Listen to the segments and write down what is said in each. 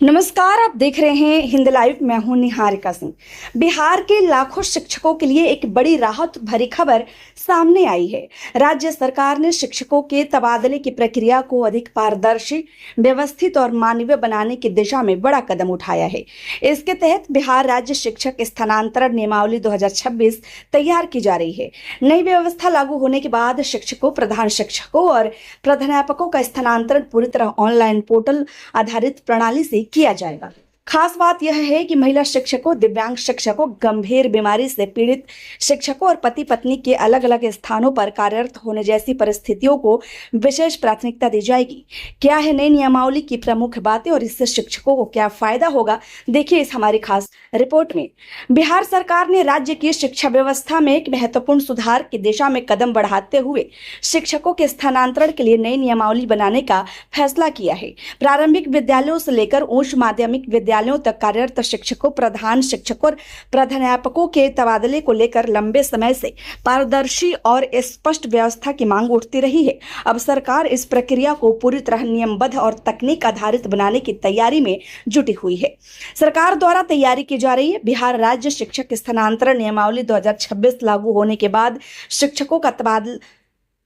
नमस्कार, आप देख रहे हैं हिंद लाइव। मैं हूं निहारिका सिंह। बिहार के लाखों शिक्षकों के लिए एक बड़ी राहत भरी खबर सामने आई है। राज्य सरकार ने शिक्षकों के तबादले की प्रक्रिया को अधिक पारदर्शी, व्यवस्थित और मानवीय बनाने की दिशा में बड़ा कदम उठाया है। इसके तहत बिहार राज्य शिक्षक स्थानांतरण नियमावली 2026 तैयार की जा रही है। नई व्यवस्था लागू होने के बाद शिक्षकों, प्रधान शिक्षकों और प्रधानाध्यापकों का स्थानांतरण पूरी तरह ऑनलाइन पोर्टल आधारित प्रणाली से किया जाएगा। खास बात यह है कि महिला शिक्षकों, दिव्यांग शिक्षकों, गंभीर बीमारी से पीड़ित शिक्षकों और पति पत्नी के अलग अलग स्थानों पर कार्यरत होने जैसी परिस्थितियों को विशेष प्राथमिकता दी जाएगी। क्या है नई नियमावली की प्रमुख बातें और इससे शिक्षकों को क्या फायदा होगा, देखिए इस हमारी खास रिपोर्ट में। बिहार सरकार ने राज्य की शिक्षा व्यवस्था में एक महत्वपूर्ण सुधार की दिशा में कदम बढ़ाते हुए शिक्षकों के स्थानांतरण के लिए नई नियमावली बनाने का फैसला किया है। प्रारंभिक विद्यालयों से लेकर उच्च माध्यमिक विद्यालयों तक कार्यरत शिक्षकों, प्रधान शिक्षकों और प्रधानाध्यापकों के तबादले को लेकर लंबे समय से पारदर्शी और स्पष्ट व्यवस्था की मांग उठती रही है। अब सरकार इस प्रक्रिया को पूरी तरह नियमबद्ध और तकनीक आधारित बनाने की तैयारी में जुटी हुई है। सरकार द्वारा तैयारी की जा रही है। बिहार राज्य शिक्षक स्थानांतरण नियमावली 2026 लागू होने के बाद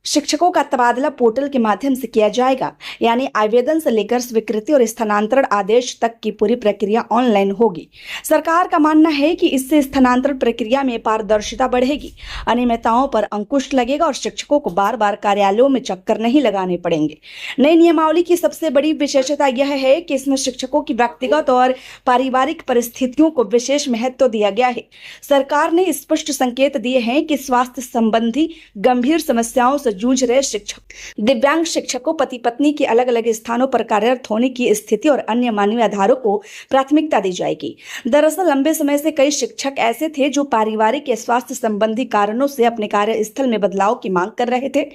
शिक्षकों का तबादला पोर्टल के माध्यम से किया जाएगा, यानी आवेदन से लेकर स्वीकृति और स्थानांतरण आदेश तक की पूरी प्रक्रिया ऑनलाइन होगी। सरकार का मानना है कि इससे स्थानांतरण प्रक्रिया में पारदर्शिता बढ़ेगी, अनियमितताओं पर अंकुश लगेगा और शिक्षकों को बार बार कार्यालयों में चक्कर नहीं लगाने पड़ेंगे। नई नियमावली की सबसे बड़ी विशेषता यह है कि इसमें शिक्षकों की व्यक्तिगत और पारिवारिक परिस्थितियों को विशेष महत्व दिया गया है। सरकार ने स्पष्ट संकेत दिए हैं कि स्वास्थ्य संबंधी गंभीर समस्याओं से जूझ रहे शिक्षक, दिव्यांग शिक्षकों, पति पत्नी के अलग अलग स्थानों पर कार्यरत होने की स्थिति और अन्य मानवीय आधारों को प्राथमिकता दी जाएगी। दरअसल लंबे समय से कई शिक्षक ऐसे थे जो पारिवारिक या स्वास्थ्य संबंधी कारणों से अपने कार्यस्थल में बदलाव की मांग कर रहे थे।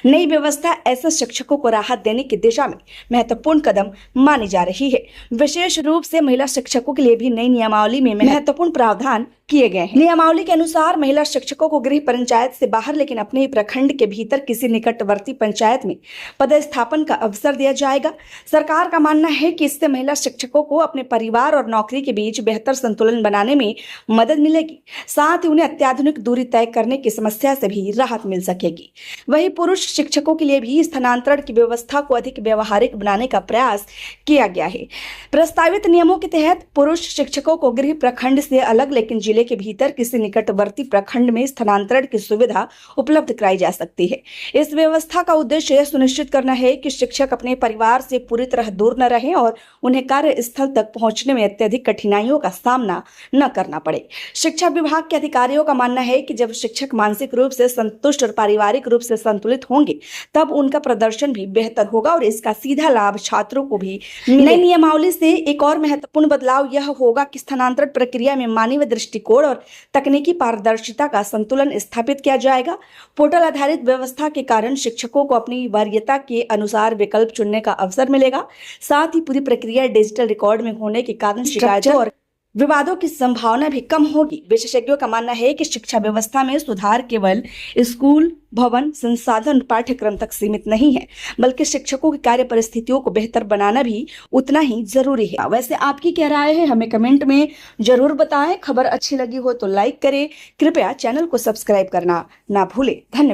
नई व्यवस्था ऐसे शिक्षकों को राहत देने की दिशा में महत्वपूर्ण कदम मानी जा रही है। विशेष रूप से महिला शिक्षकों के लिए भी नई नियमावली में महत्वपूर्ण प्रावधान किए गए हैं। नियमावली के अनुसार महिला शिक्षकों को गृह पंचायत से बाहर लेकिन अपने ही प्रखंड के भीतर किसी निकटवर्ती पंचायत में पदस्थापन का अवसर दिया जाएगा। सरकार का मानना है कि इससे महिला शिक्षकों को अपने परिवार और नौकरी के बीच बेहतर संतुलन बनाने में मदद मिलेगी। साथ ही उन्हें अत्याधुनिक दूरी तय करने की समस्या से भी राहत मिल सकेगी। वहीं पुरुष शिक्षकों के लिए भी स्थानांतरण की व्यवस्था को अधिक व्यवहारिक बनाने का प्रयास किया गया है। प्रस्तावित नियमों के तहत पुरुष शिक्षकों को गृह प्रखंड से अलग लेकिन जिले के भीतर किसी निकटवर्ती प्रखंड में स्थानांतरण की सुविधा उपलब्ध कराई जा सकती है। इस व्यवस्था का उद्देश्य यह सुनिश्चित करना है कि शिक्षक अपने परिवार से पूरी तरह दूर न रहें और उन्हें कार्यस्थल तक पहुंचने में अत्यधिक कठिनाइयों का सामना न करना पड़े। शिक्षा विभाग के अधिकारियों का मानना है कि जब शिक्षक मानसिक रूप से संतुष्ट और पारिवारिक रूप से संतुलित होंगे तब उनका प्रदर्शन भी बेहतर होगा और इसका सीधा लाभ छात्रों को भी मिलेगा। नई नियमावली से एक और महत्वपूर्ण बदलाव यह होगा कि स्थानांतरण प्रक्रिया में मानवीय दृष्टिकोण और तकनीकी पारदर्शिता का संतुलन स्थापित किया जाएगा। पोर्टल आधारित व्यवस्था के कारण शिक्षकों को अपनी वरीयता के अनुसार विकल्प चुनने का अवसर मिलेगा। साथ ही पूरी प्रक्रिया डिजिटल रिकॉर्ड में होने के कारण शिकायतों और विवादों की संभावना भी कम होगी। विशेषज्ञों का मानना है कि शिक्षा व्यवस्था में सुधार केवल स्कूल, भवन, संसाधन, पाठ्यक्रम तक सीमित नहीं है, बल्कि शिक्षकों की कार्य परिस्थितियों को बेहतर बनाना भी उतना ही जरूरी है। वैसे आपकी क्या राय है, हमें कमेंट में जरूर बताएं। खबर अच्छी लगी हो तो लाइक करें। कृपया चैनल को सब्सक्राइब करना ना भूलें। धन्यवाद।